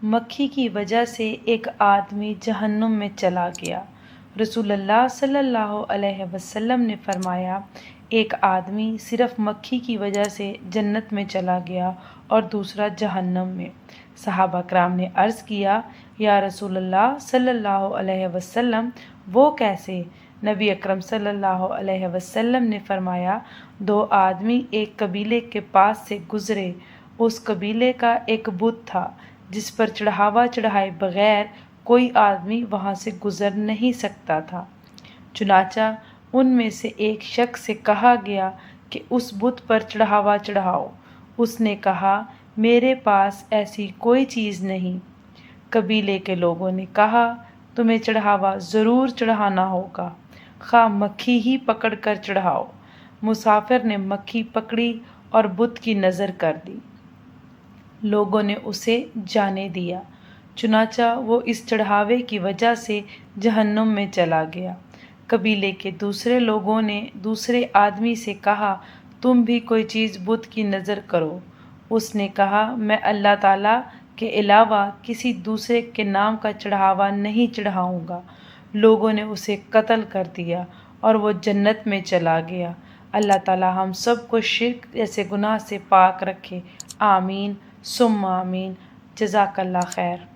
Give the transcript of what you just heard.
مکھی کی وجہ سے ایک آدمی جہنم میں چلا گیا۔ رسول اللہ صلی اللہ علیہ وسلم نے فرمایا، ایک آدمی صرف مکھی کی وجہ سے جنت میں چلا گیا اور دوسرا جہنم میں۔ صحابہ کرام نے عرض کیا، یا رسول اللہ صلی اللہ علیہ وسلم، وہ کیسے؟ نبی اکرم صلی اللہ علیہ وسلم نے فرمایا، دو آدمی ایک قبیلے کے پاس سے گزرے۔ اس قبیلے کا ایک بت تھا جس پر چڑھاوا چڑھائے بغیر کوئی آدمی وہاں سے گزر نہیں سکتا تھا۔ چنانچہ ان میں سے ایک شخص سے کہا گیا کہ اس بت پر چڑھاوا چڑھاؤ۔ اس نے کہا، میرے پاس ایسی کوئی چیز نہیں۔ قبیلے کے لوگوں نے کہا، تمہیں چڑھاوا ضرور چڑھانا ہوگا، خواہ مکھی ہی پکڑ کر چڑھاؤ۔ مسافر نے مکھی پکڑی اور بت کی نذر کر دی۔ لوگوں نے اسے جانے دیا، چنانچہ وہ اس چڑھاوے کی وجہ سے جہنم میں چلا گیا۔ قبیلے کے دوسرے لوگوں نے دوسرے آدمی سے کہا، تم بھی کوئی چیز بت کی نذر کرو۔ اس نے کہا، میں اللہ تعالیٰ کے علاوہ کسی دوسرے کے نام کا چڑھاوا نہیں چڑھاؤں گا۔ لوگوں نے اسے قتل کر دیا اور وہ جنت میں چلا گیا۔ اللہ تعالیٰ ہم سب کو شرک جیسے گناہ سے پاک رکھے، آمین ثم آمین۔ جزاک اللہ خیر۔